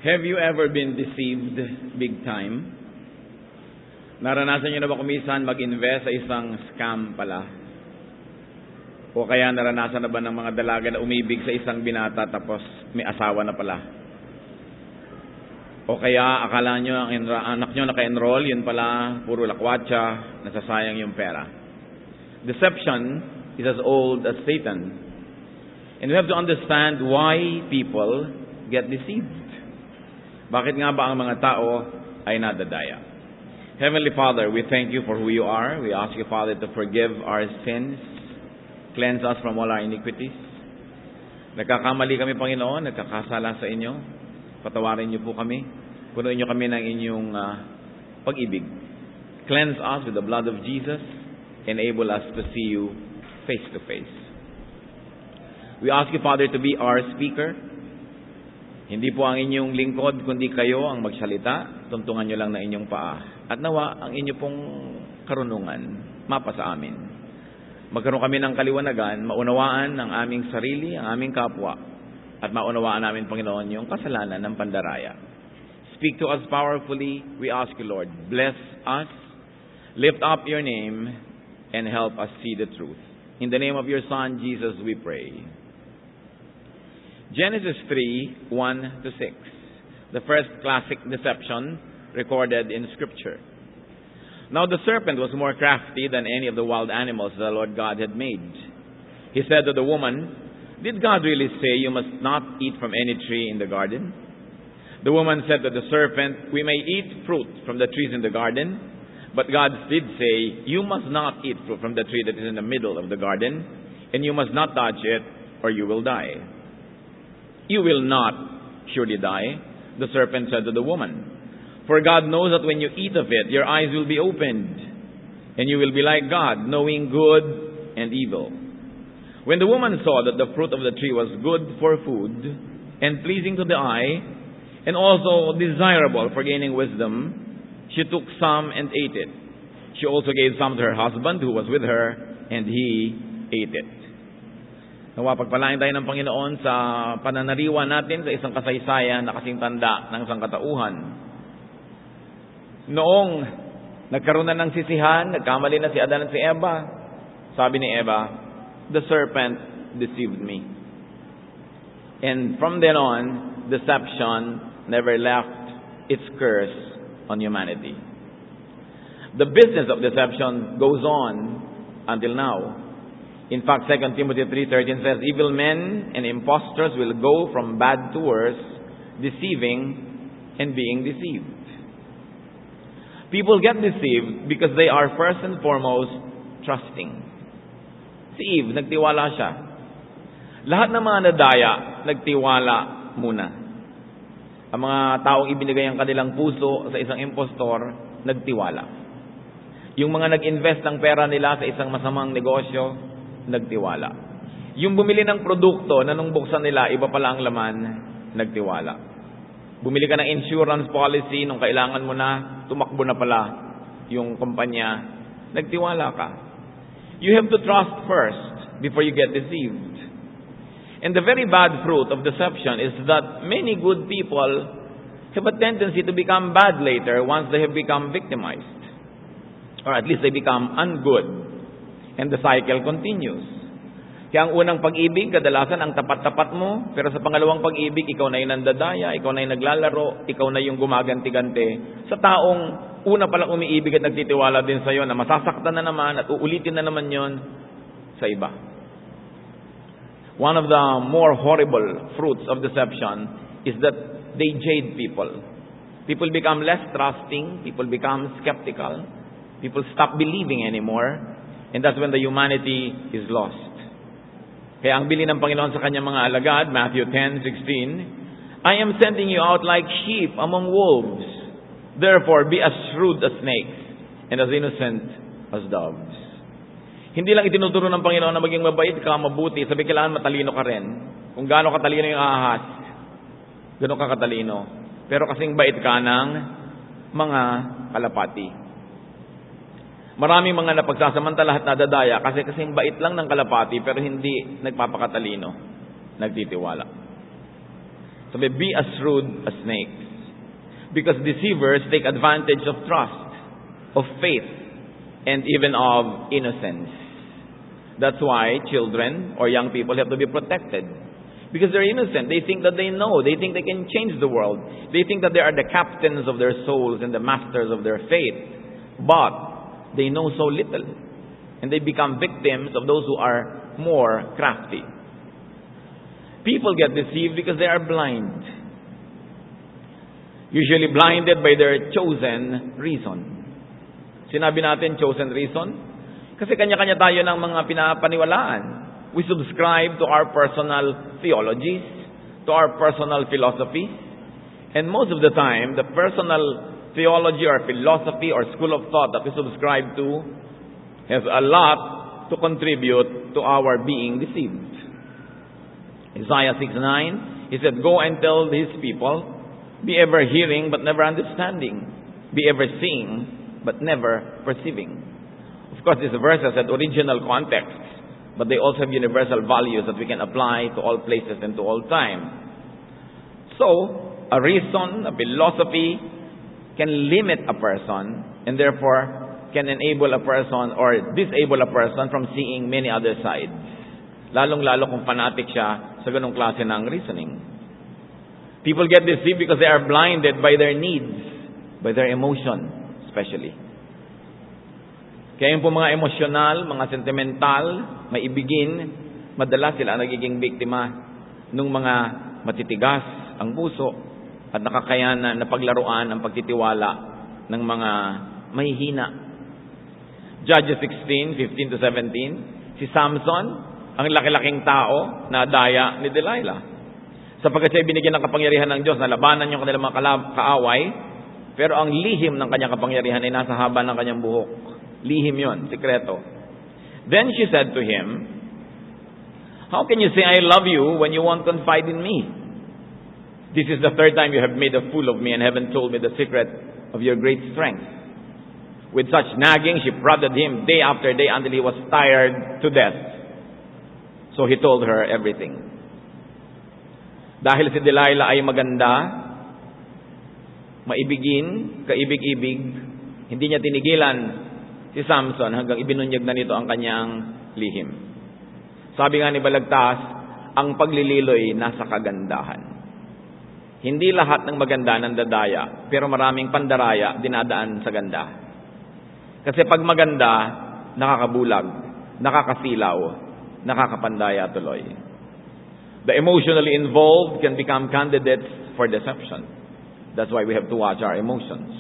Have you ever been deceived big time? Naranasan niyo na ba kumisan mag-invest sa isang scam pala? O kaya naranasan na ba ng mga dalaga na umibig sa isang binata tapos may asawa na pala? O kaya akala niyo ang anak niyo naka-enroll, yun pala puro lakwatsa, nasasayang yung pera. Deception is as old as Satan. And we have to understand why people get deceived. Bakit nga ba ang mga tao ay nadadaya? Heavenly Father, we thank you for who you are. We ask you, Father, to forgive our sins, cleanse us from all our iniquities. Nagkakamali kami, Panginoon, nagkakasala sa inyo. Patawarin niyo po kami. Punuin niyo kami ng inyong pag-ibig. Cleanse us with the blood of Jesus. Enable us to see you face to face. We ask you, Father, to be our speaker. Hindi po ang inyong lingkod, kundi kayo ang magsalita. Tuntungan nyo lang na inyong paa. At nawa, ang inyo pong karunungan, mapa sa amin. Magkaroon kami ng kaliwanagan, maunawaan ang aming sarili, ang aming kapwa, at maunawaan namin, Panginoon, yung kasalanan ng pandaraya. Speak to us powerfully, we ask you, Lord. Bless us, lift up your name, and help us see the truth. In the name of your Son, Jesus, we pray. Genesis 3:1-6, the first classic deception recorded in Scripture. Now the serpent was more crafty than any of the wild animals the Lord God had made. He said to the woman, "Did God really say you must not eat from any tree in the garden?" The woman said to the serpent, "We may eat fruit from the trees in the garden, but God did say, you must not eat fruit from the tree that is in the middle of the garden, and you must not touch it, or you will die." "You will not surely die," the serpent said to the woman. "For God knows that when you eat of it, your eyes will be opened, and you will be like God, knowing good and evil." When the woman saw that the fruit of the tree was good for food, and pleasing to the eye, and also desirable for gaining wisdom, she took some and ate it. She also gave some to her husband who was with her, and he ate it. Nawa pagpalain tayo ng Panginoon sa pananariwa natin sa isang kasaysayan na kasing tanda ng sangkatauhan. Noong nagkaroon na ng sisihan, nagkamali na si Adan at si Eva, sabi ni Eva, "The serpent deceived me." And from then on, deception never left its curse on humanity. The business of deception goes on until now. In fact, 2 Timothy 3:13 says, "Evil men and impostors will go from bad to worse, deceiving and being deceived." People get deceived because they are first and foremost trusting. Si Eve, nagtiwala siya. Lahat ng mga nadaya, nagtiwala muna. Ang mga taong ibinigay ang kanilang puso sa isang impostor, nagtiwala. Yung mga nag-invest ng pera nila sa isang masamang negosyo, nagtiwala. Yung bumili ng produkto na nung buksan nila, iba pala ang laman, nagtiwala. Bumili ka ng insurance policy, nung kailangan mo na, tumakbo na pala yung kumpanya, nagtiwala ka. You have to trust first before you get deceived. And the very bad fruit of deception is that many good people have a tendency to become bad later once they have become victimized. Or at least they become ungood. And the cycle continues. Kaya ang unang pag-ibig, kadalasan ang tapat-tapat mo, pero sa pangalawang pag-ibig, ikaw na yung nandadaya, ikaw na yung naglalaro, ikaw na yung gumaganti-ganti. Sa taong una palang umiibig at nagtitiwala din sa'yo na masasaktan na naman at uulitin na naman yon sa iba. One of the more horrible fruits of deception is that they jade people. People become less trusting, people become skeptical, people stop believing anymore. And that's when the humanity is lost. Kaya ang bilin ng Panginoon sa kanyang mga alagad, Matthew 10:16, "I am sending you out like sheep among wolves. Therefore, be as shrewd as snakes and as innocent as doves." Hindi lang itinuturo ng Panginoon na maging mabait ka, mabuti. Sabi kailangan matalino ka rin. Kung gaano katalino yung ahas, gano'n ka katalino. Pero kasing bait ka ng mga kalapati. Maraming mga napagsasamantala at nadadaya kasi kasing bait lang ng kalapati pero hindi nagpapakatalino, nagtitiwala. Sabi, be as shrewd as snakes. Because deceivers take advantage of trust, of faith, and even of innocence. That's why children or young people have to be protected. Because they're innocent. They think that they know. They think they can change the world. They think that they are the captains of their souls and the masters of their faith. But they know so little. And they become victims of those who are more crafty. People get deceived because they are blind. Usually blinded by their chosen reason. Sinabi natin chosen reason? Kasi kanya-kanya tayo ng mga pinapaniwalaan. We subscribe to our personal theologies, to our personal philosophies. And most of the time, the personal theology or philosophy or school of thought that we subscribe to has a lot to contribute to our being deceived. Isaiah 6:9, he said, "Go and tell these people, be ever hearing but never understanding, be ever seeing but never perceiving." Of course, this verse has an original context, but they also have universal values that we can apply to all places and to all time. So, a reason, a philosophy can limit a person and therefore can enable a person or disable a person from seeing many other sides. Lalong-lalo kung fanatic siya sa ganong klase ng reasoning. People get deceived because they are blinded by their needs, by their emotion, especially. Kaya yung po mga emosyonal, mga sentimental, maibigin, madalas sila nagiging biktima ng mga matitigas ang puso at nakakayanan na paglaruan ang pagtitiwala ng mga mahihina. Judges 16:15-17, si Samson, ang laki-laking tao na daya ni Delilah. Sapagkat siya binigyan ng kapangyarihan ng Diyos na labanan yung kanilang mga kaaway, pero ang lihim ng kanyang kapangyarihan ay nasa haba ng kanyang buhok. Lihim yon, sikreto. Then she said to him, "How can you say I love you when you won't confide in me? This is the third time you have made a fool of me and haven't told me the secret of your great strength." With such nagging, she prodded him day after day until he was tired to death. So he told her everything. Dahil si Delilah ay maganda, maibigin, kaibig-ibig, hindi niya tinigilan si Samson hanggang ibinunyag na nito ang kanyang lihim. Sabi nga ni Balagtas, ang paglililoy nasa kagandahan. Hindi lahat ng maganda nandadaya, pero maraming pandaraya dinadaan sa ganda. Kasi pag maganda, nakakabulag, nakakasilaw, nakakapandaya tuloy. The emotionally involved can become candidates for deception. That's why we have to watch our emotions.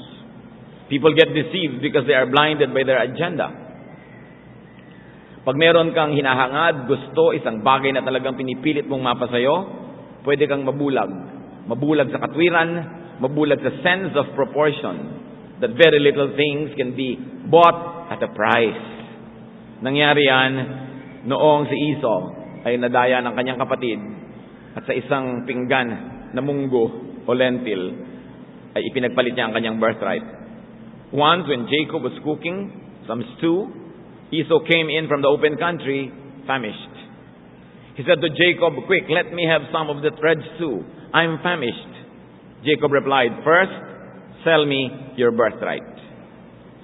People get deceived because they are blinded by their agenda. Pag meron kang hinahangad, gusto, isang bagay na talagang pinipilit mong mapasayo, pwede kang mabulag. Mabulag sa katwiran, mabulag sa sense of proportion. That very little things can be bought at a price. Nangyari yan noong si Esau ay nadaya ng kanyang kapatid at sa isang pinggan na munggo o lentil ay ipinagpalit niya ang kanyang birthright. Once when Jacob was cooking some stew, Esau came in from the open country famished. He said to Jacob, "Quick, let me have some of the red stew. I'm famished." Jacob replied, "First, sell me your birthright."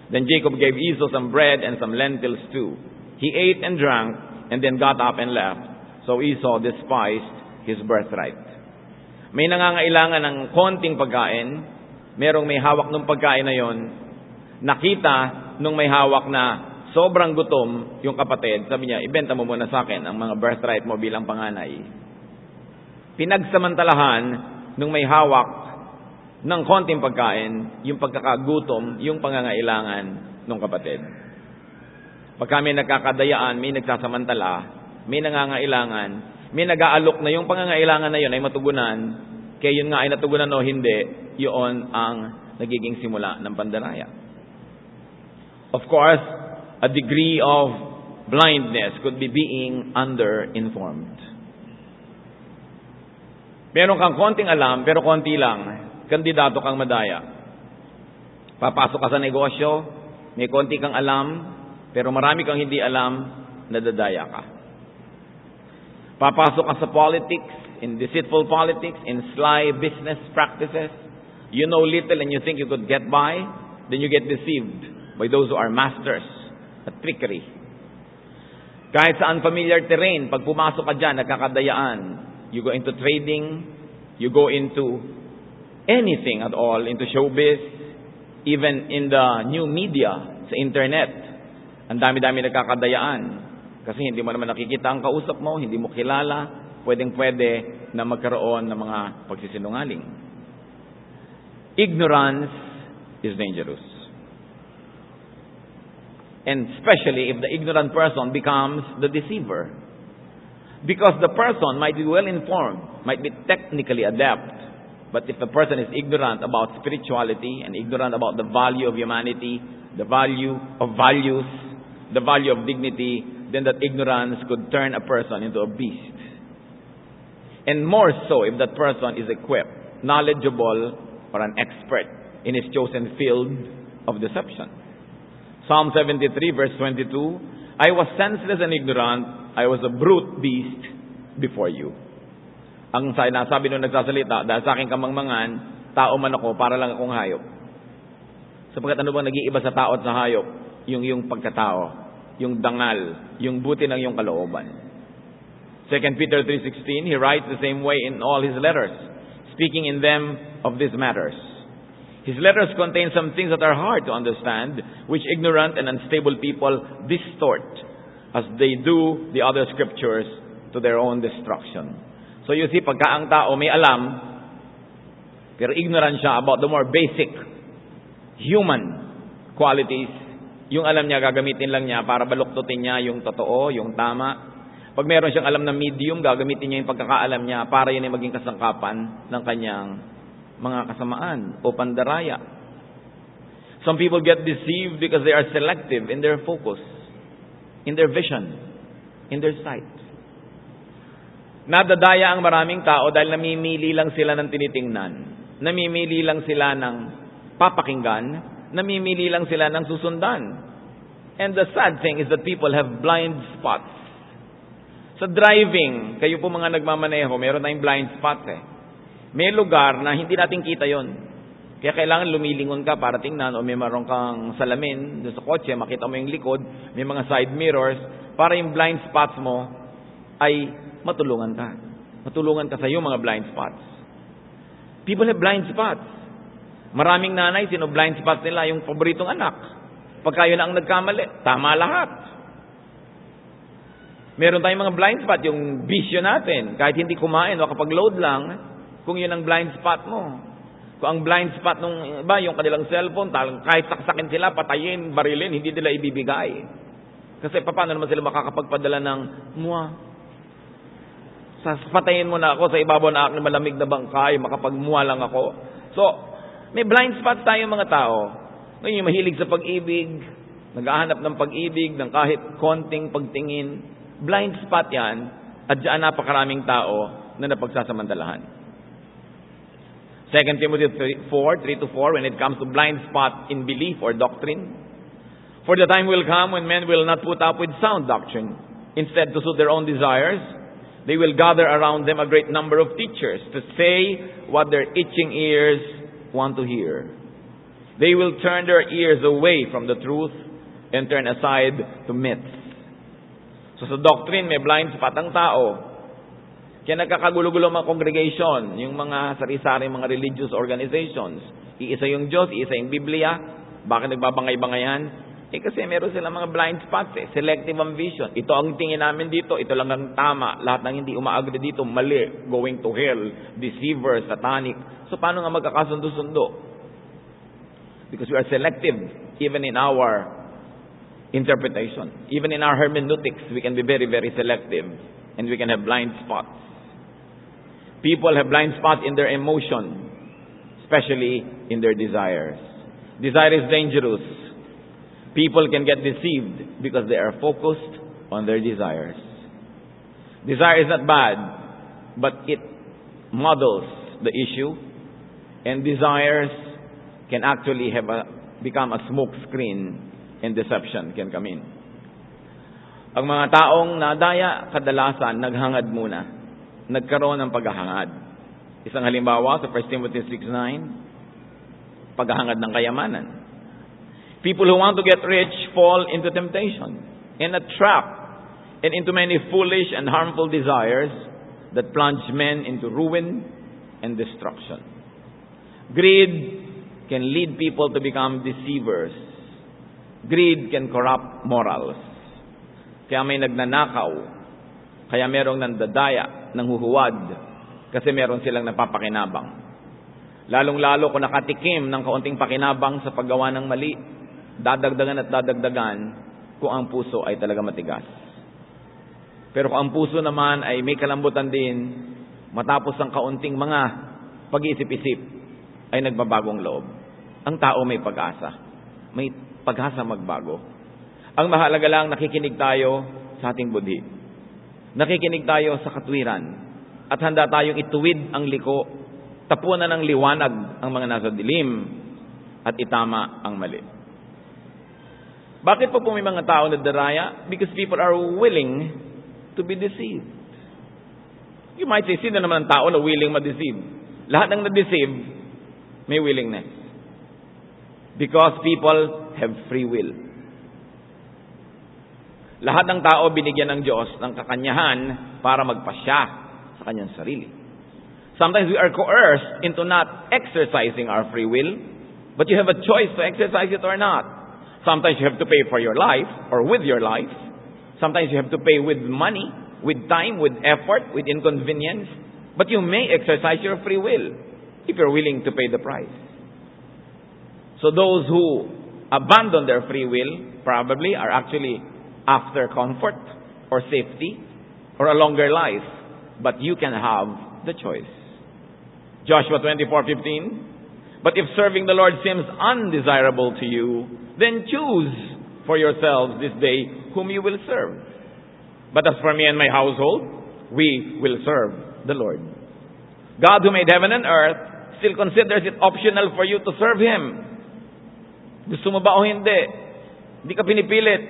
Then Jacob gave Esau some bread and some lentil stew. He ate and drank and then got up and left. So Esau despised his birthright. May nangangailangan ng konting pagkain, merong may hawak ng pagkain na yon, nakita nung may hawak na sobrang gutom yung kapatid, sabi niya, "Ibenta mo muna sa akin ang mga birthright mo bilang panganay." Pinagsamantalahan nung may hawak ng konting pagkain, yung pagkakagutom, yung pangangailangan ng kapatid. Pagka may nagkakadayaan, may nagsasamantala, may nangangailangan, may nag-aalok na yung pangangailangan na yun ay matugunan, kaya yun nga ay natugunan o hindi, yun ang nagiging simula ng pandaraya. Of course, a degree of blindness could be being under-informed. Meron kang konting alam, pero konti lang, kandidato kang madaya. Papasok ka sa negosyo, may konti kang alam, pero marami kang hindi alam, nadadaya ka. Papasok ka sa politics, in deceitful politics, in sly business practices. You know little and you think you could get by, then you get deceived by those who are masters at trickery. Kahit sa unfamiliar terrain, pag pumasok ka dyan, nagkakadayaan. You go into trading, you go into anything at all, into showbiz, even in the new media, sa internet. Ang dami-dami nagkakadayaan. Kasi hindi mo naman nakikita ang kausap mo, hindi mo kilala, pwedeng-pwede na magkaroon ng mga pagsisinungaling. Ignorance is dangerous. And especially if the ignorant person becomes the deceiver. Because the person might be well informed, might be technically adept, but if the person is ignorant about spirituality and ignorant about the value of humanity, the value of values, the value of dignity, then that ignorance could turn a person into a beast. And more so if that person is equipped, knowledgeable, or an expert in his chosen field of deception. Psalm 73 verse 22, I was senseless and ignorant, I was a brute beast before you. Ang sinasabi nung nagsasalita, dahil sa aking kamangmangan, tao man ako, para lang akong hayop. Sapagkat ano bang nag-iiba sa tao at sa hayop? Yung pagkatao, yung dangal, yung buti ng iyong kalooban. 2 Peter 3:16, he writes the same way in all his letters, speaking in them of these matters. His letters contain some things that are hard to understand, which ignorant and unstable people distort, as they do the other scriptures to their own destruction. So you see, pagka ang tao may alam, pero ignorant siya about the more basic human qualities, yung alam niya, gagamitin lang niya para baluktutin niya yung totoo, yung tama. Pag meron siyang alam na medium, gagamitin niya yung pagkakaalam niya para yun ay maging kasangkapan ng kanyang mga kasamaan o pandaraya. Some people get deceived because they are selective in their focus, in their vision, in their sight. Nadadaya ang maraming tao dahil namimili lang sila ng tinitingnan. Namimili lang sila ng papakinggan. Namimili lang sila ng susundan. And the sad thing is that people have blind spots. Sa driving, kayo po mga nagmamaneho, meron tayong blind spots eh. May lugar na hindi natin kita yon. Kaya kailangan lumilingon ka para tingnan o may maroon kang salamin doon sa kotse, makita mo yung likod, may mga side mirrors, para yung blind spots mo ay matulungan ka. Matulungan ka sa iyong mga blind spots. People have blind spots. Maraming nanay, sino blind spot nila? Yung paboritong anak. Pagka yun ang nagkamali, tama lahat. Meron tayong mga blind spot, yung bisyo natin. Kahit hindi kumain o kapag load lang, kung yun ang blind spot mo. Kung ang blind spot nung iba, yung kanilang cellphone, kahit saksakin sila, patayin, barilin, hindi nila ibibigay. Kasi paano naman sila makakapagpadala ng patayin mo na ako sa ibabaw na aking malamig na bangkay, makapagmuha lang ako. So, may blind spots tayo mga tao. Ngayon yung mahilig sa pag-ibig, naghahanap ng pag-ibig, ng kahit konting pagtingin. Blind spot yan, at dyan napakaraming tao na napagsasamantalahan. 2 Timothy 4:3-4, when it comes to blind spot in belief or doctrine. For the time will come when men will not put up with sound doctrine. Instead, to suit their own desires, they will gather around them a great number of teachers to say what their itching ears want to hear. They will turn their ears away from the truth and turn aside to myths. So sa doctrine, may blind spot ang tao. Kaya nagkakagulo-gulo mga congregation, yung mga sari-sari mga religious organizations. Iisa yung Diyos, iisa yung Biblia. Bakit nagbabangay-bangayan? Kasi meron silang mga blind spots eh. Selective ang vision. Ito ang tingin namin dito, ito lang ang tama. Lahat ng hindi umaagree dito, mali. Going to hell, deceiver, satanic. So paano nga magkakasundo-sundo? Because we are selective even in our interpretation. Even in our hermeneutics, we can be very, very selective. And we can have blind spots. People have blind spots in their emotion, especially in their desires. Desire is dangerous. People can get deceived because they are focused on their desires. Desire is not bad, but it models the issue, and desires can actually become a smoke screen, and deception can come in. Ang mga taong nadaya, kadalasan, naghangad muna. Nagkaroon ng paghahangad. Isang halimbawa sa 1 Timothy 6:9, paghahangad ng kayamanan. People who want to get rich fall into temptation, in a trap, and into many foolish and harmful desires that plunge men into ruin and destruction. Greed can lead people to become deceivers. Greed can corrupt morals. Kaya may nagnanakaw, kaya merong nandadaya, nanghuhuwad, kasi meron silang napapakinabang. Lalong-lalo kung nakatikim ng kaunting pakinabang sa paggawa ng mali, dadagdagan at dadagdagan kung ang puso ay talaga matigas. Pero kung ang puso naman ay may kalambutan din, matapos ang kaunting mga pag-iisip-isip, ay nagbabagong loob. Ang tao may pag-asa. May pag-asa magbago. Ang mahalaga lang, nakikinig tayo sa ating budhi. Nakikinig tayo sa katwiran. At handa tayong ituwid ang liko, tapunan ng liwanag ang mga nasa dilim, at itama ang mali. Bakit po may mga tao na daraya? Because people are willing to be deceived. You might say, sino naman ang tao na willing ma-deceive? Lahat ng na-deceive, may willingness. Because people have free will. Lahat ng tao binigyan ng Diyos ng kakanyahan para magpasya sa kanyang sarili. Sometimes we are coerced into not exercising our free will, but you have a choice to exercise it or not. Sometimes you have to pay for your life or with your life. Sometimes you have to pay with money, with time, with effort, with inconvenience. But you may exercise your free will if you're willing to pay the price. So those who abandon their free will probably are actually after comfort or safety or a longer life. But you can have the choice. Joshua 24:15. But if serving the Lord seems undesirable to you, then choose for yourselves this day whom you will serve. But as for me and my household, we will serve the Lord. God who made heaven and earth still considers it optional for you to serve Him. Gusto mo ba o hindi? Hindi ka pinipilit.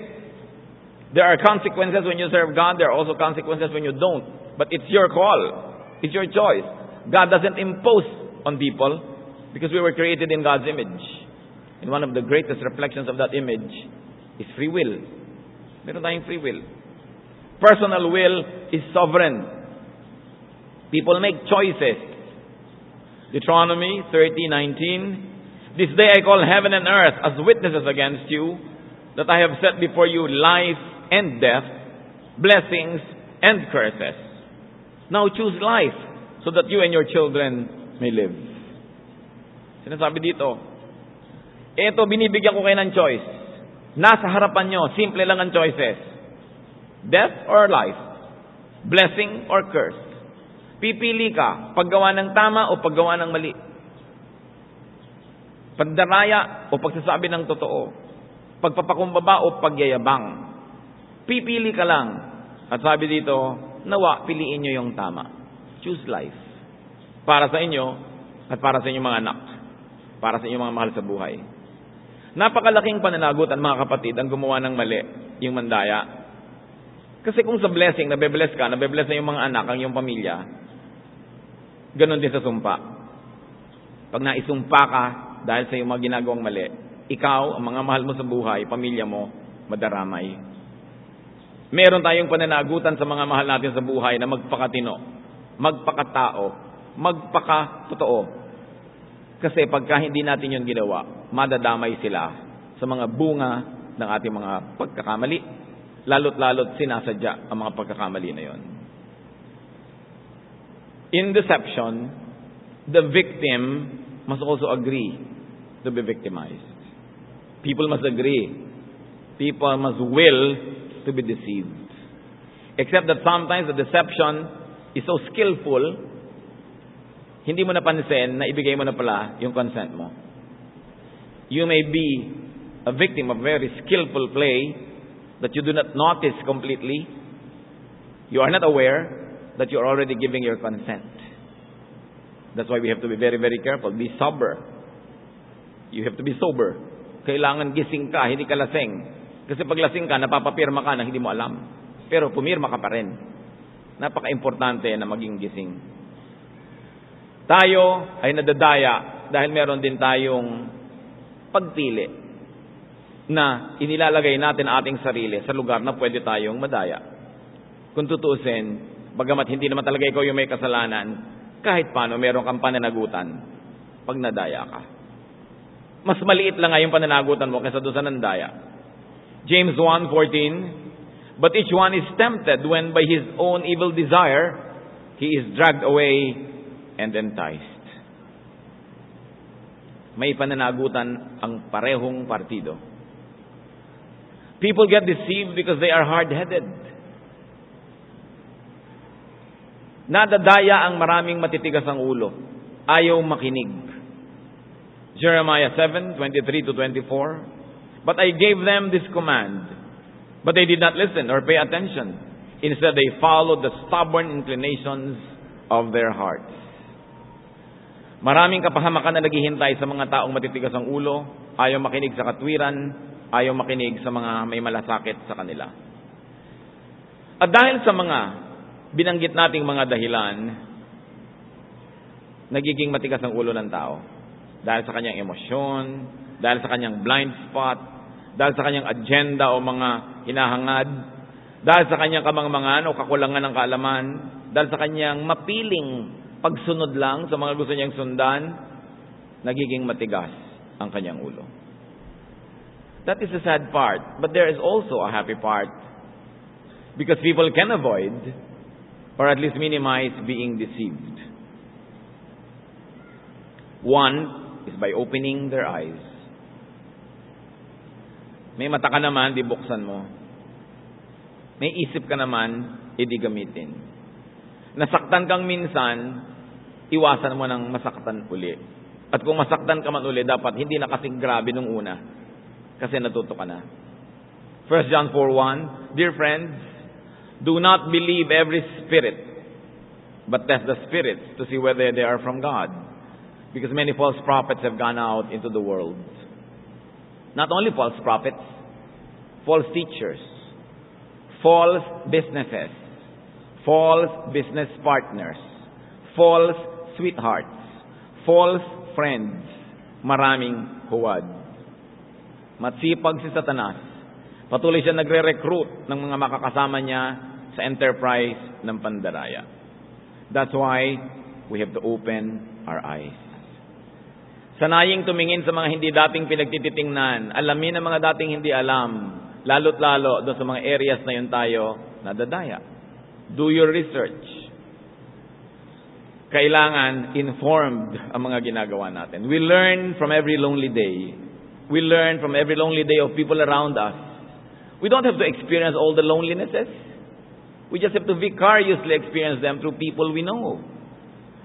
There are consequences when you serve God. There are also consequences when you don't. But it's your call. It's your choice. God doesn't impose on people because we were created in God's image. And one of the greatest reflections of that image is free will. Meron tayong free will. Personal will is sovereign. People make choices. Deuteronomy 30:19. This day I call heaven and earth as witnesses against you that I have set before you life and death, blessings and curses. Now choose life so that you and your children may live. Sinasabi dito, eto binibigyan ko kayo ng choice. Nasa harapan nyo, simple lang ang choices. Death or life, blessing or curse. Pipili ka, paggawa ng tama o paggawa ng mali. Pagdaraya o pagsasabi ng totoo. Pagpapakumbaba o pagyayabang. Pipili ka lang. At sabi dito, nawa, piliin nyo yung tama. Choose life. Para sa inyo at para sa inyong mga anak. Para sa inyong mga mahal sa buhay. Napakalaking pananagutan, mga kapatid, ang gumawa ng mali, yung mandaya. Kasi kung sa blessing, nabe-bless ka, nabe-bless na yung mga anak, ang iyong pamilya, ganon din sa sumpa. Pag naisumpa ka dahil sa iyong mga ginagawang mali, ikaw, ang mga mahal mo sa buhay, pamilya mo, madaramay. Meron tayong pananagutan sa mga mahal natin sa buhay na magpakatino, magpakatao, magpakatotoo. Kasi pagka hindi natin yun ginawa, madadamay sila sa mga bunga ng ating mga pagkakamali. Lalo't-lalot sinasadya ang mga pagkakamali na yon. In deception, the victim must also agree to be victimized. People must agree. People must will to be deceived. Except that sometimes the deception is so skillful, hindi mo napansin na ibigay mo na pala yung consent mo. You may be a victim of very skillful play that you do not notice completely. You are not aware that you are already giving your consent. That's why we have to be very, very careful. Be sober. You have to be sober. Kailangan gising ka, hindi ka lasing. Kasi pag lasing ka, napapapirma ka na hindi mo alam. Pero pumirma ka pa rin. Napaka-importante na maging gising. Tayo ay nadadaya dahil meron din tayong pagpili na inilalagay natin ating sarili sa lugar na pwede tayong madaya. Kung tutuusin, bagamat hindi naman talaga ikaw yung may kasalanan, kahit paano meron kang pananagutan pag nadaya ka. Mas maliit lang nga yung pananagutan mo kaysa doon sa nandaya. James 1:14, but each one is tempted when by his own evil desire he is dragged away and enticed. May pananagutan ang parehong partido. People get deceived because they are hard-headed. Nadadaya ang maraming matitigas ang ulo. Ayaw makinig. Jeremiah 7:23-24. But I gave them this command, but they did not listen or pay attention. Instead, they followed the stubborn inclinations of their hearts. Maraming kapahamakan na naghihintay sa mga taong matitigas ang ulo, ayaw makinig sa katwiran, ayaw makinig sa mga may malasakit sa kanila. At dahil sa mga binanggit nating mga dahilan, nagiging matigas ang ulo ng tao. Dahil sa kanyang emosyon, dahil sa kanyang blind spot, dahil sa kanyang agenda o mga hinahangad, dahil sa kanyang kamangmangan o kakulangan ng kaalaman, dahil sa kanyang mapiling pagsunod lang sa mga gusto niyang sundan, nagiging matigas ang kanyang ulo. That is the sad part. But there is also a happy part. Because people can avoid or at least minimize being deceived. One is by opening their eyes. May mata ka naman, di buksan mo. May isip ka naman, di gamitin. Nasaktan kang minsan, iwasan mo ng masaktan uli. At kung masaktan ka man uli, dapat hindi na kasing grabe nung una. Kasi natuto ka na. 1 John 4:1, Dear friends, do not believe every spirit, but test the spirits to see whether they are from God. Because many false prophets have gone out into the world. Not only false prophets, false teachers, false businesses, false business partners, false sweethearts, false friends, maraming huwad. Matsipag si Satanas. Patuloy siya nagre-recruit ng mga makakasama niya sa enterprise ng pandaraya. That's why we have to open our eyes. Sanaying tumingin sa mga hindi dating pinagtititingnan. Alamin ang mga dating hindi alam. Lalo't lalo doon sa mga areas na yun tayo nadadaya. Do your research. Kailangan informed ang mga ginagawa natin. We learn from every lonely day. We learn from every lonely day of people around us. We don't have to experience all the lonelinesses. We just have to vicariously experience them through people we know.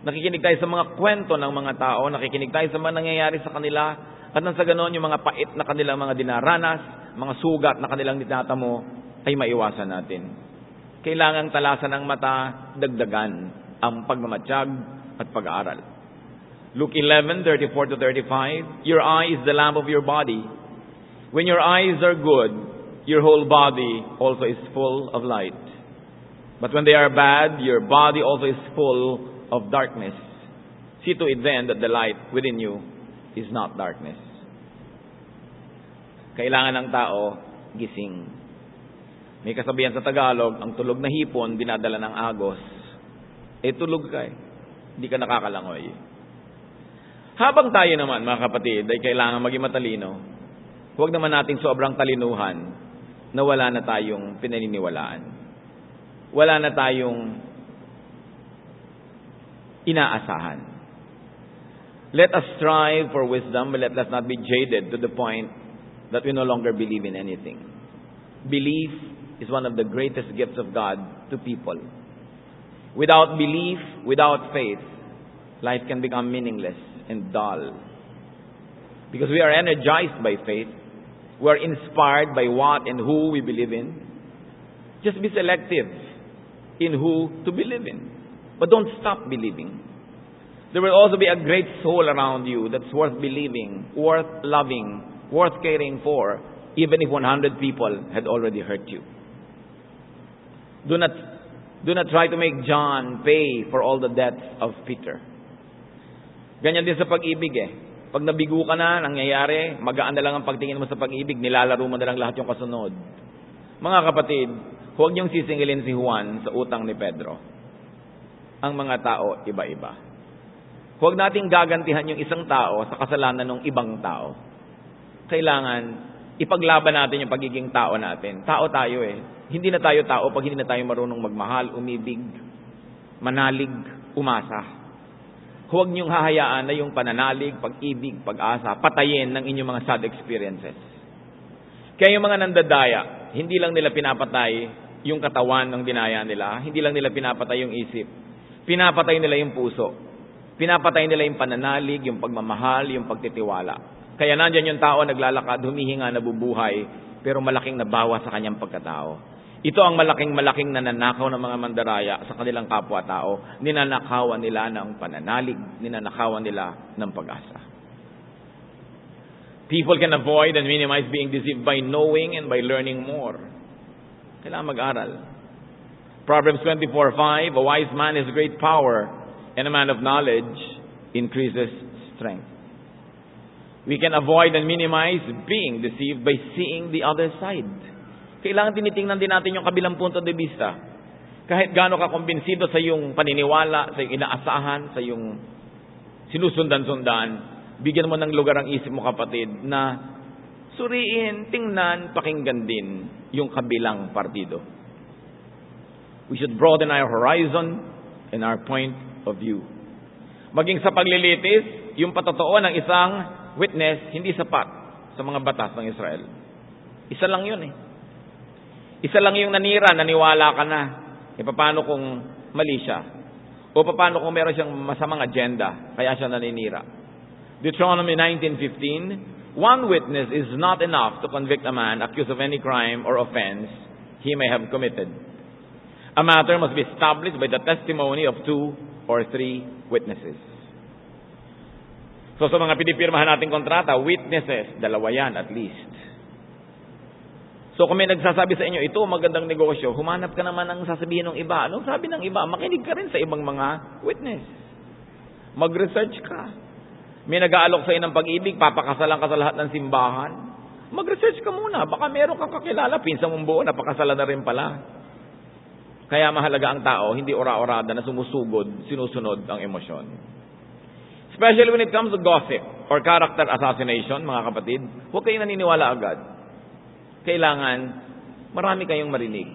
Nakikinig tayo sa mga kwento ng mga tao, nakikinig tayo sa mga nangyayari sa kanila, at nang sa ganon, yung mga pait na kanilang mga dinaranas, mga sugat na kanilang tinatamo, ay maiwasan natin. Kailangang talasan ng mata, dagdagan ang pagmamatsyag at pag-aaral. Luke 11:34-35, Your eye is the lamp of your body. When your eyes are good, your whole body also is full of light. But when they are bad, your body also is full of darkness. See to it then that the light within you is not darkness. Kailangan ng tao gising. May kasabihan sa Tagalog, ang tulog na hipon dinadala ng agos. Tulog ka hindi ka nakakalangoy. Habang tayo naman, mga kapatid, ay kailangan maging matalino, huwag naman nating sobrang talinuhan na wala na tayong pinaniniwalaan. Wala na tayong inaasahan. Let us strive for wisdom, but let us not be jaded to the point that we no longer believe in anything. Belief is one of the greatest gifts of God to people. Without belief, without faith, life can become meaningless and dull. Because we are energized by faith, we are inspired by what and who we believe in. Just be selective in who to believe in. But don't stop believing. There will also be a great soul around you that's worth believing, worth loving, worth caring for, even if 100 people had already hurt you. Do not try to make John pay for all the debts of Peter. Ganyan din sa pag-ibig eh. Pag nabigo ka na, nangyayari, magaan na lang ang pagtingin mo sa pag-ibig, nilalaro mo na lang lahat yung kasunod. Mga kapatid, huwag niyong sisingilin si Juan sa utang ni Pedro. Ang mga tao, iba-iba. Huwag nating gagantihan yung isang tao sa kasalanan ng ibang tao. Kailangan ipaglaban natin yung pagiging tao natin. Tao tayo eh. Hindi na tayo tao pag hindi na tayo marunong magmahal, umibig, manalig, umasa. Huwag niyong hahayaan na yung pananalig, pag-ibig, pag-asa, patayin ng inyong mga sad experiences. Kaya yung mga nandadaya, hindi lang nila pinapatay yung katawan ng dinaya nila, hindi lang nila pinapatay yung isip, pinapatay nila yung puso, pinapatay nila yung pananalig, yung pagmamahal, yung pagtitiwala. Kaya nandyan yung tao naglalakad, humihinga, nabubuhay, pero malaking nabawa sa kanyang pagkatao. Ito ang malaking nananakaw ng mga mandaraya sa kanilang kapwa-tao. Ninanakawan nila ng pananalig, ninanakawan nila ng pag-asa. People can avoid and minimize being deceived by knowing and by learning more. Kailangan mag-aral. Proverbs 24:5, a wise man has great power, and a man of knowledge increases strength. We can avoid and minimize being deceived by seeing the other side. Kailangan tinitingnan din natin yung kabilang punto de vista. Kahit gaano ka kumbinsido sa iyong paniniwala, sa iyong inaasahan, sa iyong sinusundan-sundan, bigyan mo ng lugar ang isip mo, kapatid, na suriin, tingnan, pakinggan din yung kabilang partido. We should broaden our horizon and our point of view. Maging sa paglilitis, yung patotoo ng isang witness, hindi sapat sa mga batas ng Israel. Isa lang yun eh. Isa lang yung nanira, naniwala ka na. Paano kung mali siya? O paano kung meron siyang masamang agenda, kaya siya naninira? Deuteronomy 19:15, one witness is not enough to convict a man accused of any crime or offense he may have committed. A matter must be established by the testimony of 2 or 3 witnesses. So sa mga pinipirmahan nating kontrata, witnesses, 2 yan at least. So kung may nagsasabi sa inyo, ito magandang negosyo, humanap ka naman ng sasabihin ng iba. Anong sabi ng iba? Makinig ka rin sa ibang mga witness. Mag-research ka. May nag-aalok sa ng pag-ibig, papakasalan ka sa lahat ng simbahan. Mag-research ka muna. Baka meron kang kakilala, pinsan mong buo, napakasalan na rin pala. Kaya mahalaga ang tao, hindi ora-orada na sumusugod, sinusunod ang emosyon. Especially when it comes to gossip or character assassination, mga kapatid, huwag kayong naniniwala agad. Kailangan marami kayong marinig.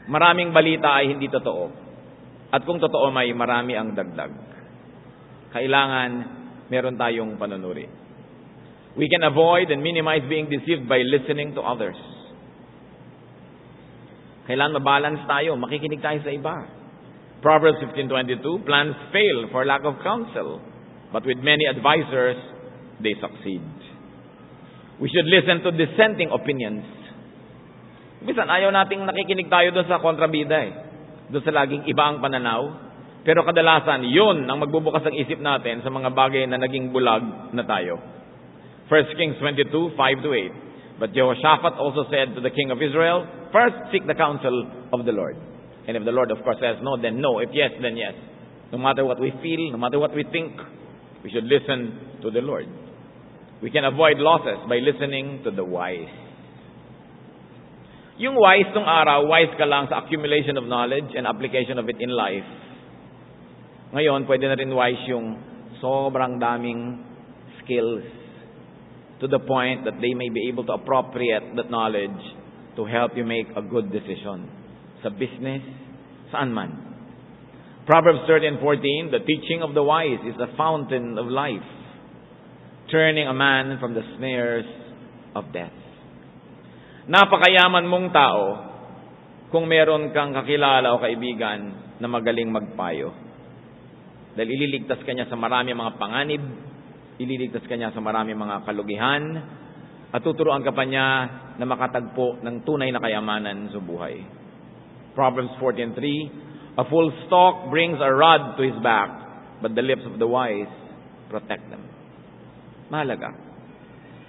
Maraming balita ay hindi totoo. At kung totoo, may marami ang dagdag. Kailangan meron tayong panunuri. We can avoid and minimize being deceived by listening to others. Kailangan mabalance tayo, makikinig tayo sa iba. Proverbs 15:22, plans fail for lack of counsel, but with many advisors, they succeed. We should listen to dissenting opinions. Minsan, ayaw nating nakikinig tayo doon sa kontrabida eh. Doon sa laging iba ang pananaw. Pero kadalasan, yun ang magbubukas ang isip natin sa mga bagay na naging bulag na tayo. 1 Kings 22:5-8. But Jehoshaphat also said to the king of Israel, first seek the counsel of the Lord. And if the Lord, of course, says no, then no. If yes, then yes. No matter what we feel, no matter what we think, we should listen to the Lord. We can avoid losses by listening to the wise. Yung wise tong araw, wise ka lang sa accumulation of knowledge and application of it in life. Ngayon, pwede na rin wise yung sobrang daming skills to the point that they may be able to appropriate that knowledge to help you make a good decision. Sa business, saan man. Proverbs 13:14, the teaching of the wise is a fountain of life, turning a man from the snares of death. Napakayaman mong tao kung meron kang kakilala o kaibigan na magaling magpayo. Dahil ililigtas ka niya sa marami mga panganib, ililigtas ka niya sa marami mga kalugihan, at tuturuan ka pa niya na makatagpo ng tunay na kayamanan sa buhay. Proverbs 14:3, a full stalk brings a rod to his back, but the lips of the wise protect them. Mahalaga.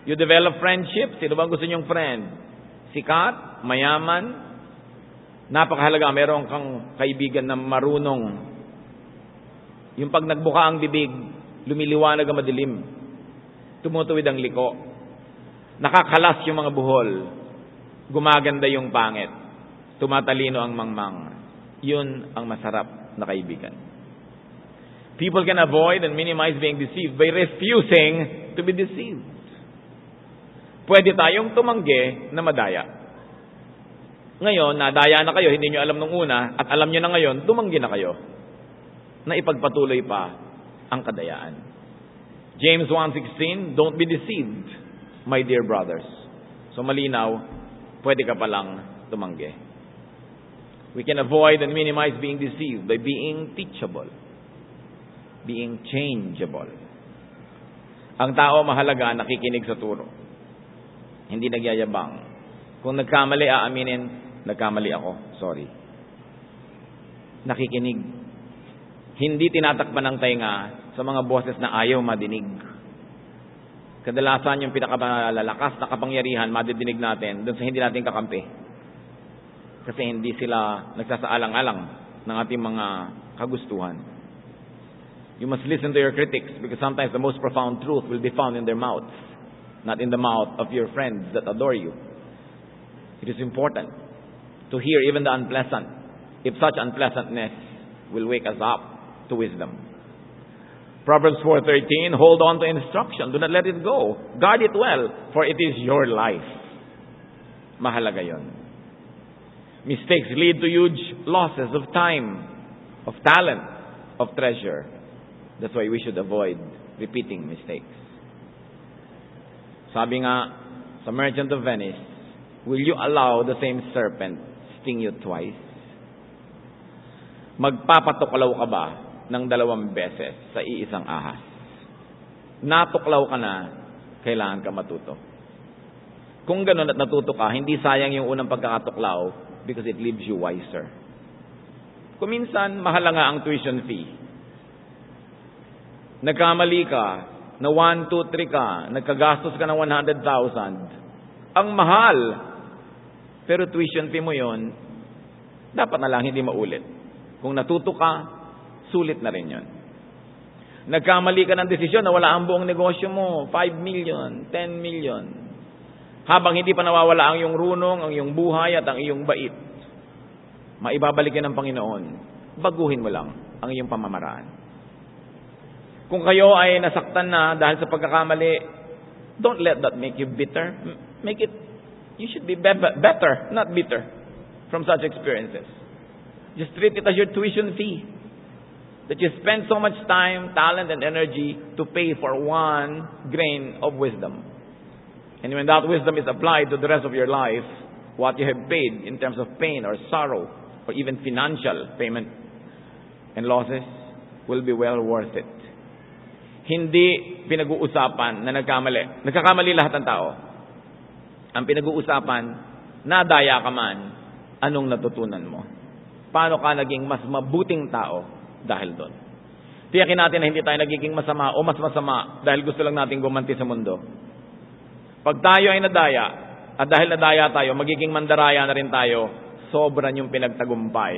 You develop friendships. Sino bang gusto niyong friend? Sikat, mayaman, napakahalaga. Meron kang kaibigan na marunong. Yung pag nagbuka ang bibig, lumiliwanag ang madilim. Tumutuwid ang liko. Nakakalas yung mga buhol. Gumaganda yung pangit. Tumatalino ang mangmang. Yun ang masarap na kaibigan. People can avoid and minimize being deceived by refusing to be deceived. Pwede tayong tumanggi na madaya. Ngayon, nadaya na kayo, hindi nyo alam nung una, at alam nyo na ngayon, tumanggi na kayo. Na ipagpatuloy pa ang kadayaan. James 1:16, don't be deceived, my dear brothers. So malinaw, pwede ka palang tumanggi. We can avoid and minimize being deceived by being teachable, being changeable. Ang tao mahalaga, nakikinig sa turo. Hindi nagyayabang. Kung nagkamali, aaminin, nagkamali ako. Sorry. Nakikinig. Hindi tinatakpan ng tainga sa mga boses na ayaw madinig. Kadalasan yung pinakamalalakas na kapangyarihan, madidinig natin doon sa hindi natin kakampi. Kasi hindi sila nagsasaalang-alang ng ating mga kagustuhan. You must listen to your critics because sometimes the most profound truth will be found in their mouths, not in the mouth of your friends that adore you. It is important to hear even the unpleasant, if such unpleasantness will wake us up to wisdom. Proverbs 4:13, hold on to instruction. Do not let it go. Guard it well, for it is your life. Mahalaga yon. Mistakes lead to huge losses of time, of talent, of treasure. That's why we should avoid repeating mistakes. Sabi nga sa Merchant of Venice, will you allow the same serpent sting you twice? Magpapatuklaw ka ba ng 2 beses sa iisang ahas? Natuklaw ka na, kailangan ka matuto. Kung ganun at natuto ka, hindi sayang yung unang pagkakatuklaw because it leaves you wiser. Kung minsan, mahal nga ang tuition fee. Nagkamali ka, na 1, 2, 3 ka, nagkagastos ka ng 100,000. Ang mahal. Pero tuition fee mo yon, dapat na lang hindi maulit. Kung natuto ka, sulit na rin yon. Nagkamali ka ng desisyon na wala ang buong negosyo mo, 5 million, 10 million. Habang hindi pa nawawala ang iyong runong, ang iyong buhay at ang iyong bait, maibabalik yan ng Panginoon. Baguhin mo lang ang iyong pamamaraan. Kung kayo ay nasaktan na dahil sa pagkakamali, don't let that make you bitter. You should be better, not bitter, from such experiences. Just treat it as your tuition fee. That you spend so much time, talent, and energy to pay for 1 grain of wisdom. And when that wisdom is applied to the rest of your life, what you have paid in terms of pain or sorrow, or even financial payment and losses, will be well worth it. Hindi pinag-uusapan na nagkamali. Nagkakamali lahat ng tao. Ang pinag-uusapan, nadaya ka man, anong natutunan mo? Paano ka naging mas mabuting tao dahil doon? Tiyakin natin na hindi tayo nagiging masama o mas masama dahil gusto lang natin gumanti sa mundo. Pag tayo ay nadaya, at dahil nadaya tayo, magiging mandaraya na rin tayo, sobran yung pinagtagumpay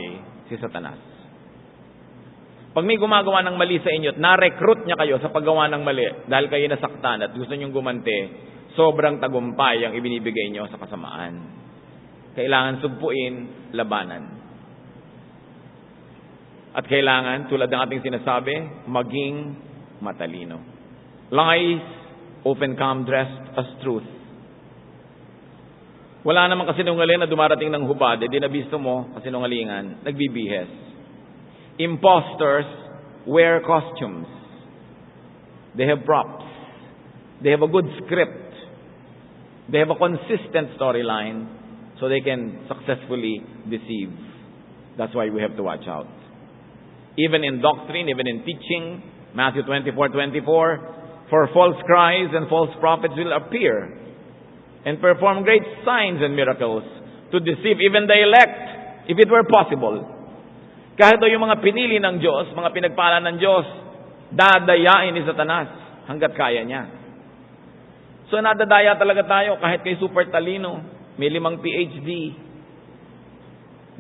si Satanas. Pag may gumagawa ng mali sa inyo at na-recruit niya kayo sa paggawa ng mali dahil kayo nasaktan at gusto niyong gumanti, sobrang tagumpay ang ibinibigay niyo sa kasamaan. Kailangan sugpuin, labanan. At kailangan, tulad ng ating sinasabi, maging matalino. Lies often come dressed as truth. Wala namang kasinungalingan na dumarating ng hubad, di nabisto mo kasinungalingan, nagbibihes. Imposters wear costumes. They have props. They have a good script. They have a consistent storyline so they can successfully deceive. That's why we have to watch out. Even in doctrine, even in teaching, Matthew 24:24, for false Christs and false prophets will appear and perform great signs and miracles to deceive even the elect, if it were possible. Kahit daw yung mga pinili ng Diyos, mga pinagpala ng Diyos, dadayain ni Satanas hanggat kaya niya. So nadadaya talaga tayo kahit kay super talino, may 5 PhD,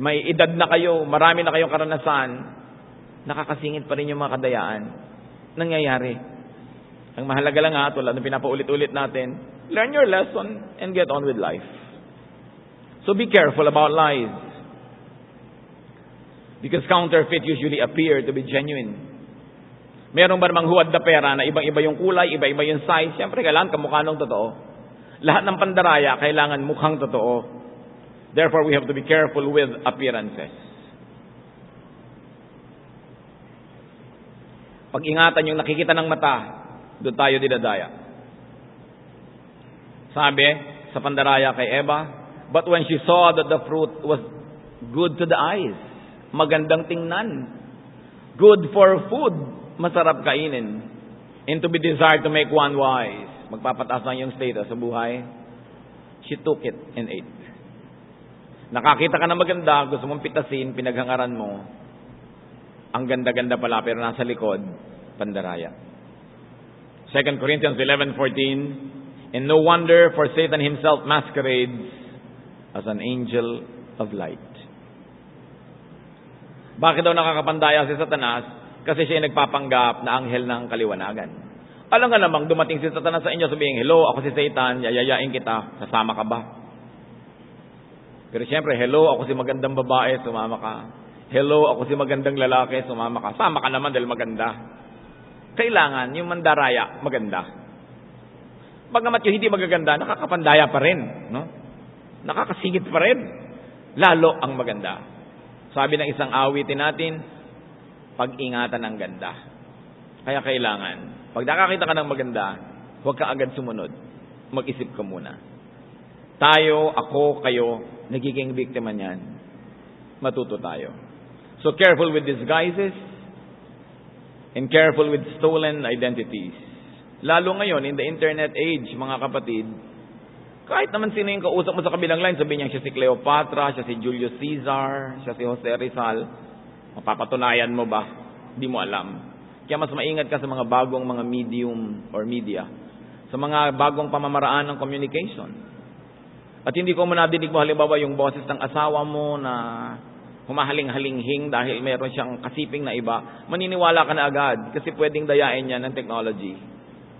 may edad na kayo, marami na kayong karanasan, nakakasingit pa rin yung mga kadayaan. Nangyayari. Ang mahalaga lang tulad ng pinapaulit-ulit natin, learn your lesson and get on with life. So be careful about lies. Because counterfeit usually appear to be genuine. Meron ba namang huwad na pera na ibang-iba yung kulay, iba-iba yung size? Siyempre, kailangan kamukha ng totoo. Lahat ng pandaraya, kailangan mukhang totoo. Therefore, we have to be careful with appearances. Pag-ingatan yung nakikita ng mata, doon tayo dinadaya. Sabi sa pandaraya kay Eva, but when she saw that the fruit was good to the eyes, magandang tingnan, good for food, masarap kainin, and to be desired to make one wise, magpapataas lang yung status sa buhay, she took it and ate. Nakakita ka na maganda, gusto mong pitasin, pinaghangaran mo, ang ganda-ganda pala, pero nasa likod, pandaraya. 2 Corinthians 11:14, and no wonder, for Satan himself masquerades as an angel of light. Bakit daw nakakapandaya si Satanas? Kasi siya ay nagpapanggap na anghel ng kaliwanagan. Alam nga namang dumating si Satanas sa inyo, sabihin, hello, ako si Satan, yayayain kita, sasama ka ba? Pero siyempre, hello, ako si magandang babae, sumama ka. Hello, ako si magandang lalaki, sumama ka. Sama ka naman dahil maganda. Kailangan yung mandaraya maganda. Bagamat yung hindi magaganda, nakakapandaya pa rin, no? Nakakasingit pa rin. Lalo ang maganda. Sabi ng isang awitin natin, pag-ingatan ang ganda. Kaya kailangan, pag nakakita ka ng maganda, huwag ka agad sumunod. Mag-isip ka muna. Tayo, ako, kayo, nagiging biktima niyan. Matuto tayo. So careful with disguises and careful with stolen identities. Lalo ngayon, in the internet age, mga kapatid, kahit naman sino yung kausap mo sa kabilang line, sabihin niya siya si Cleopatra, siya si Julius Caesar, siya si Jose Rizal, mapapatunayan mo ba? Di mo alam. Kaya mas maingat ka sa mga bagong mga medium or media, sa mga bagong pamamaraan ng communication. At hindi ko nadinig mo halimbawa yung boses ng asawa mo na humahaling-halinghing dahil meron siyang kasiping na iba, maniniwala ka na agad kasi pwedeng dayain niya ng technology.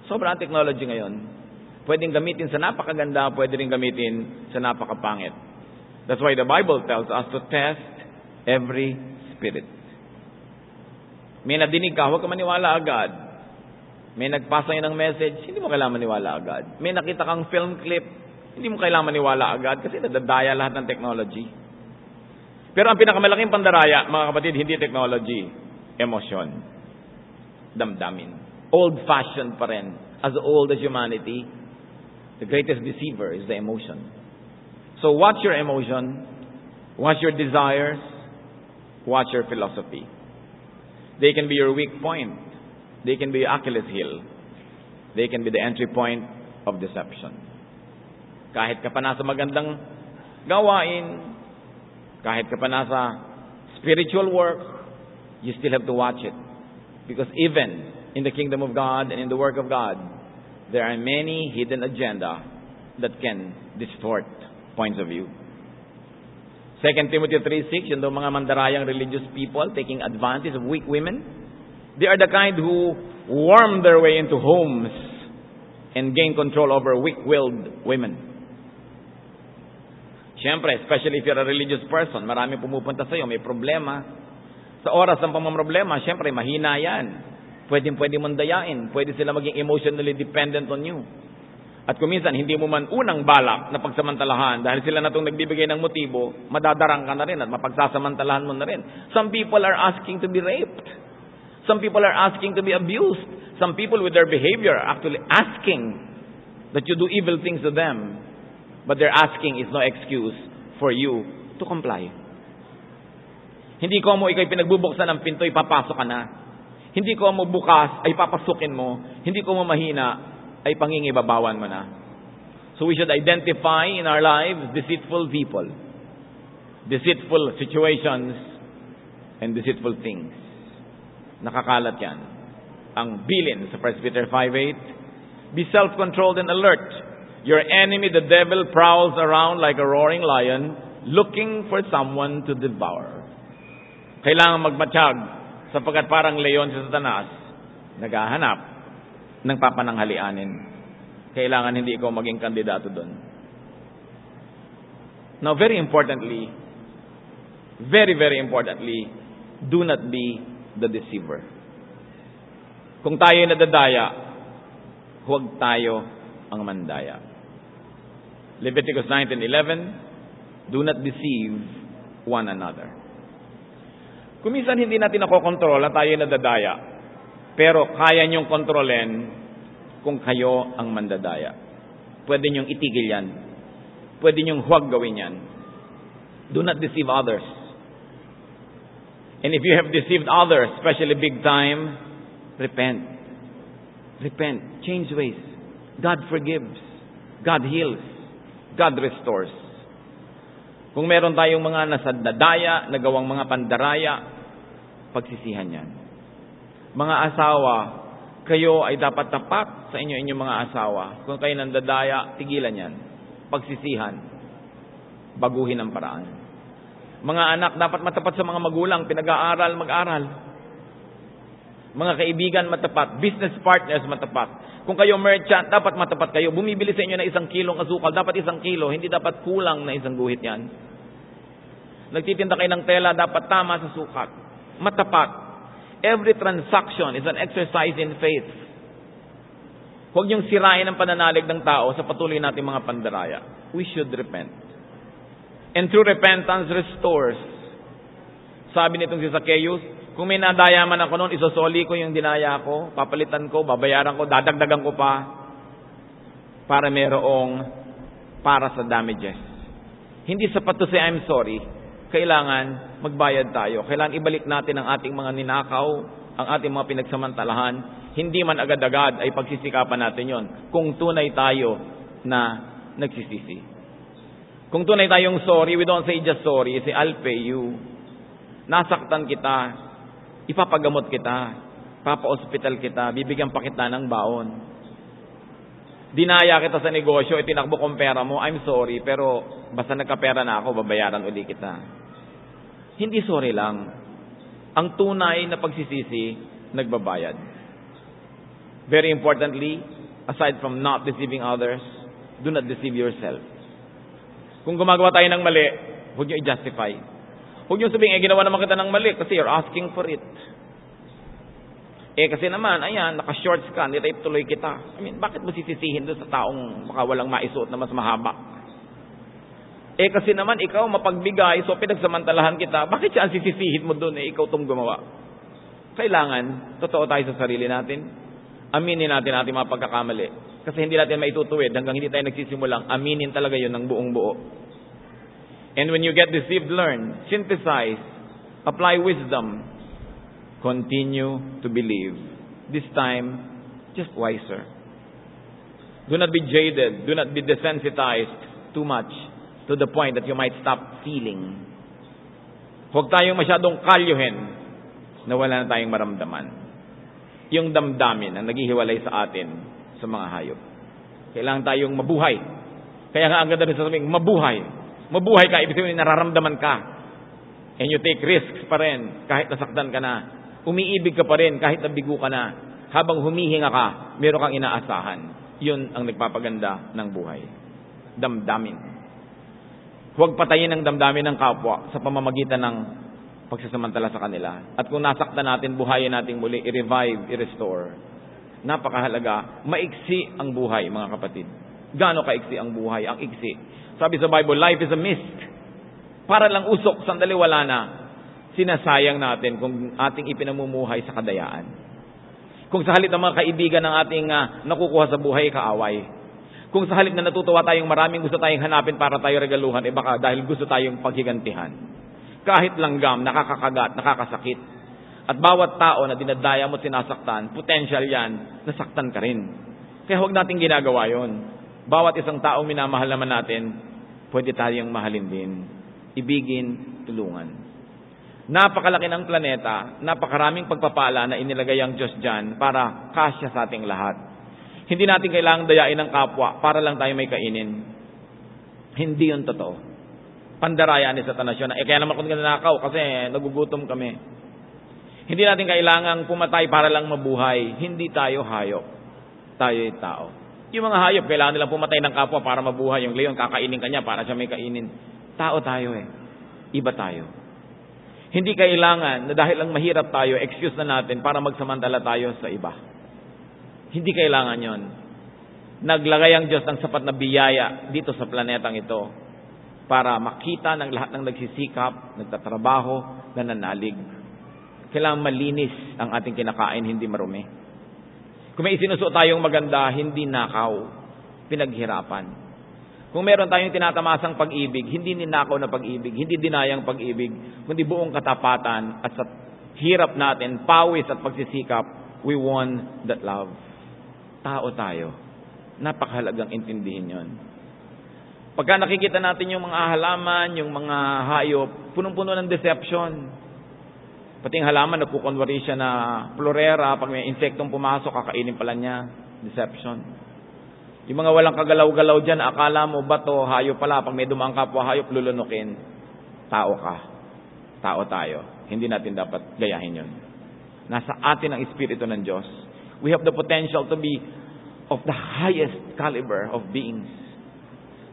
Sobrang technology ngayon. Pwedeng gamitin sa napakaganda, pwede rin gamitin sa napakapangit. That's why the Bible tells us to test every spirit. May nadinig ka, huwag ka maniwala agad. May nagpasa ng message, hindi mo kailangan maniwala agad. May nakita kang film clip, hindi mo kailangan maniwala agad kasi nadadaya lahat ng technology. Pero ang pinakamalaking pandaraya, mga kapatid, hindi technology, emosyon, damdamin. Old-fashioned pa rin. As old as humanity, the greatest deceiver is the emotion. So watch your emotion, watch your desires, watch your philosophy. They can be your weak point. They can be your Achilles heel. They can be the entry point of deception. Kahit ka pa nasa magandang gawain, kahit ka pa nasa spiritual work, you still have to watch it. Because even in the kingdom of God and in the work of God, there are many hidden agenda that can distort points of view. 2 Timothy 3:6, yung mga mandarayang religious people taking advantage of weak women, they are the kind who worm their way into homes and gain control over weak-willed women. Siyempre, especially if you're a religious person, marami pumupunta sa'yo, may problema. Sa oras ng pamamroblema, siyempre, mahina yan. Pwede mong dayain. Pwede sila maging emotionally dependent on you. At kung minsan, hindi mo man unang balak na pagsamantalahan dahil sila na itong nagbibigay ng motibo, madadarang ka na rin at mapagsasamantalahan mo na rin. Some people are asking to be raped. Some people are asking to be abused. Some people with their behavior are actually asking that you do evil things to them. But their asking is no excuse for you to comply. Hindi ko mo ikay pinagbubuksan ng pinto, ipapasok ka na. Hindi ko mo bukas, ay papasukin mo. Hindi ko mo mahina, ay pangingibabawan mo na. So we should identify in our lives deceitful people, deceitful situations, and deceitful things. Nakakalat yan. Ang bilin sa 1 Peter 5:8, Be self-controlled and alert. Your enemy, the devil, prowls around like a roaring lion, looking for someone to devour. Kailangan magmatsyag, sapagkat parang leon si Satanas, naghahanap ng papananghalianin. Kailangan hindi ikaw maging kandidato doon. Now, very importantly, very importantly, do not be the deceiver. Kung tayo nadadaya, huwag tayo ang mandaya. Leviticus 19:11, do not deceive one another. Kung minsan hindi natin nakokontrol at tayo nadadaya, pero kaya niyong kontrolin kung kayo ang mandadaya. Pwede niyong itigil yan. Pwede niyong huwag gawin yan. Do not deceive others. And if you have deceived others, especially big time, repent. Repent. Change ways. God forgives. God heals. God restores. Kung meron tayong mga nasadadaya, nagawang mga pandaraya, pagsisihan yan. Mga asawa, kayo ay dapat tapat sa inyong mga asawa. Kung kayo nandadaya, tigilan yan. Pagsisihan. Baguhin ang paraan. Mga anak, dapat matapat sa mga magulang. Pinag-aaral, mag-aral. Mga kaibigan, matapat. Business partners, matapat. Kung kayo merchant, dapat matapat kayo. Bumibili sa inyo na 1 kilong asukal. Dapat 1 kilo. Hindi dapat kulang na 1 guhit yan. Nagtitinda kayo ng tela, dapat tama sa sukat. Matapat. Every transaction is an exercise in faith. Huwag niyong sirain ang pananalig ng tao sa patuloy nating mga pandaraya. We should repent. And true repentance restores. Sabi nitong si Zacchaeus, kung may nadaya man ako noon, isosoli ko yung dinaya ko, papalitan ko, babayaran ko, dadagdagan ko pa, para para sa damages. Hindi sapat to say I'm sorry. Kailangan magbayad tayo. Kailangan ibalik natin ang ating mga ninakaw, ang ating mga pinagsamantalahan. Hindi man agad-agad ay pagsisikapan natin yon. Kung tunay tayo na nagsisisi. Kung tunay tayong sorry, we don't say just sorry, say I'll pay you. Nasaktan kita, ipapagamot kita, papa-hospital kita, bibigyan pa kita ng baon. Dinaya kita sa negosyo, itinakbo kong pera mo, I'm sorry, pero basta nagkapera na ako, babayaran uli kita. Hindi sorry lang. Ang tunay na pagsisisi, nagbabayad. Very importantly, aside from not deceiving others, do not deceive yourself. Kung gumagawa tayo ng mali, huwag nyo i-justify. Huwag nyo sabihin, ginawa naman kita ng mali kasi you're asking for it. Kasi naman, ayan, naka-shorts ka, nitay tuloy kita. I mean, bakit mo sisisihin doon sa taong baka walang maisuot na mas mahaba? Kasi naman, ikaw mapagbigay, so pinagsamantalahan kita, bakit siya ang sisisihin mo doon, ikaw itong gumawa? Kailangan, totoo tayo sa sarili natin, aminin natin ating mga pagkakamali. Kasi hindi natin maitutuwid hanggang hindi tayo nagsisimulang, aminin talaga yun ng buong buo. And when you get deceived, learn, synthesize, apply wisdom, continue to believe. This time, just wiser. Do not be jaded. Do not be desensitized too much to the point that you might stop feeling. Huwag tayong masyadong kalyuhin na wala na tayong maramdaman. Yung damdamin ang naghihiwalay sa atin sa mga hayop. Kailangan tayong mabuhay. Kaya nga ang ganda rin sasabihin, mabuhay. Mabuhay ka, ibig sabihin nararamdaman ka. And you take risks pa rin kahit nasaktan ka na. Umiibig ka pa rin kahit nabigo ka na. Habang humihinga ka, meron kang inaasahan. Yun ang nagpapaganda ng buhay. Damdamin. Huwag patayin ang damdamin ng kapwa sa pamamagitan ng pagsasamantala sa kanila. At kung nasaktan natin, buhayin natin muli, i-revive, i-restore. Napakahalaga. Maiksi ang buhay, mga kapatid. Gaano kaiksi ang buhay? Ang iksi. Sabi sa Bible, life is a mist. Para lang usok, sandali wala na. Sinasayang natin kung ating ipinamumuhay sa kadayaan. Kung sa halip ng mga kaibigan ng ating nakukuha sa buhay, kaaway. Kung sa halip na natutuwa tayong maraming gusto tayong hanapin para tayo regaluhan, baka dahil gusto tayong paghigantihan. Kahit langgam, nakakakagat, nakakasakit. At bawat tao na dinadaya mo at sinasaktan, potential yan, nasaktan ka rin. Kaya huwag natin ginagawa yon. Bawat isang taong minamahal naman natin, pwede tayong mahalin din. Ibigin, tulungan. Napakalaki ng planeta, napakaraming pagpapala na inilagay ang Diyos dyan para kasya sa ating lahat. Hindi natin kailangang dayain ng kapwa para lang tayo may kainin. Hindi yun totoo. Pandaraya ni Satanas yun. Kaya naman kung nanakaw kasi nagugutom kami. Hindi natin kailangang pumatay para lang mabuhay. Hindi tayo hayop. Tayo'y tao. Yung mga hayop, kailangan nilang pumatay ng kapwa para mabuhay. Yung leon, kakainin ka niya para siya may kainin. Tao tayo eh. Iba tayo. Hindi kailangan na dahil lang mahirap tayo, excuse na natin para magsamantala tayo sa iba. Hindi kailangan yon. Naglagay ang Diyos ng sapat na biyaya dito sa planetang ito para makita ng lahat ng nagsisikap, nagtatrabaho, nananalig. Kailangan malinis ang ating kinakain, hindi marumi. Kung may isinusuot tayong maganda, hindi nakaw, pinaghirapan. Kung meron tayong tinatamasang pag-ibig, hindi ninakaw na pag-ibig, hindi dinayang pag-ibig, kundi buong katapatan at sa hirap natin, pawis at pagsisikap, we won that love. Tao tayo. Napakahalagang intindihin yon. Pagka nakikita natin yung mga halaman, yung mga hayop, punong-puno ng deception. Pati yung halaman, nagkukunwari siya na florera, pag may insektong pumasok, kakainin pala niya. Deception. Yung mga walang kagalaw-galaw dyan, akala mo bato, hayop pala. Pag may dumaang kapwa hayop, lulunukin. Tao ka. Tao tayo. Hindi natin dapat gayahin yun. Nasa atin ang Espiritu ng Diyos. We have the potential to be of the highest caliber of beings.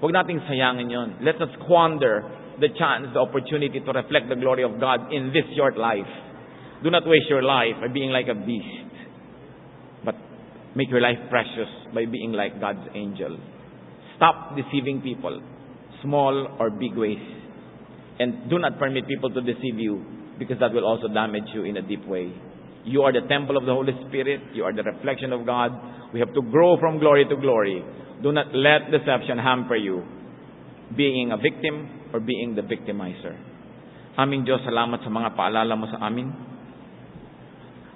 Huwag nating sayangin yun. Let us squander the chance, the opportunity to reflect the glory of God in this short life. Do not waste your life by being like a beast. But make your life precious by being like God's angel. Stop deceiving people, small or big ways. And do not permit people to deceive you, because that will also damage you in a deep way. You are the temple of the Holy Spirit. You are the reflection of God. We have to grow from glory to glory. Do not let deception hamper you, being a victim or being the victimizer. Aming Diyos, salamat sa mga paalala mo sa amin.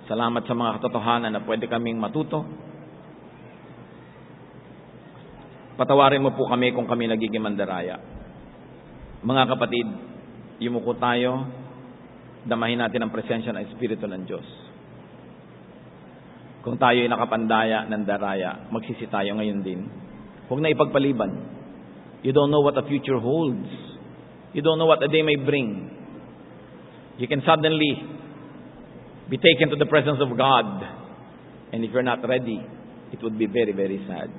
Salamat sa mga katotohanan na pwede kaming matuto. Patawarin mo po kami kung kami nagiging mandaraya. Mga kapatid, yumuko tayo, damahin natin ang presensya ng Espiritu ng Diyos. Kung tayo ay nakapandaya ng daraya, magsisi tayo ngayon din. Huwag na ipagpaliban. You don't know what the future holds. You don't know what a day may bring. You can suddenly be taken to the presence of God. And if you're not ready, it would be very, very sad.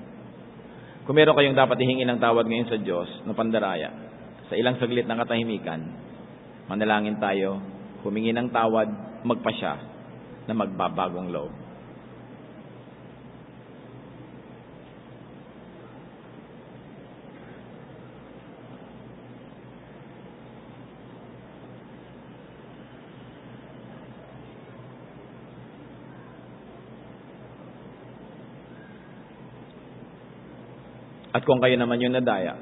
Kung meron kayong dapat ihingi ng tawad ngayon sa Diyos na pandaraya, sa ilang saglit ng katahimikan, manalangin tayo, humingi ng tawad, magpasya na magbabagong loob. At kung kayo naman yung nadaya,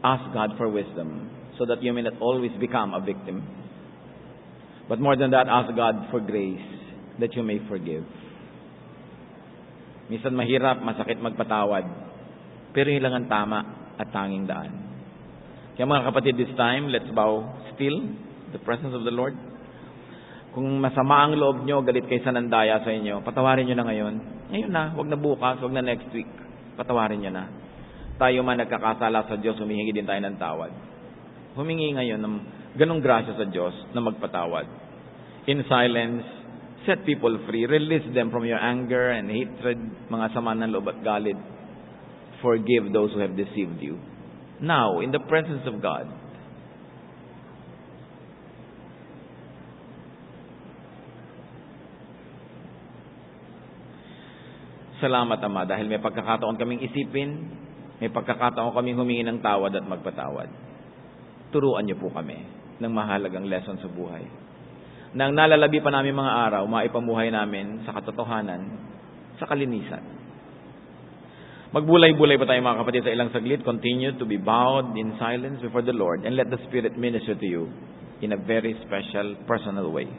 ask God for wisdom so that you may not always become a victim. But more than that, ask God for grace that you may forgive. Minsan mahirap, masakit magpatawad, pero yun lang ang tama at tanging daan. Kaya mga kapatid, this time, let's bow still the presence of the Lord. Kung masama ang loob nyo, galit kayo sa nandaya sa inyo, patawarin nyo na ngayon. Ngayon na, wag na bukas, wag na next week. Patawarin niya na. Tayo man nagkakasala sa Diyos, humihingi din tayo ng tawad. Humingi ngayon ng ganong grasya sa Diyos na magpatawad. In silence, set people free. Release them from your anger and hatred, mga sama ng loob at galit. Forgive those who have deceived you. Now, in the presence of God, salamat, Ama, dahil may pagkakataon kaming isipin, may pagkakataon kaming humingi ng tawad at magpatawad. Turuan niyo po kami ng mahalagang lesson sa buhay. Nang nalalabi pa namin mga araw, maipamuhay namin sa katotohanan, sa kalinisan. Magbulay-bulay pa tayo mga kapatid sa ilang saglit. Continue to be bowed in silence before the Lord and let the Spirit minister to you in a very special, personal way.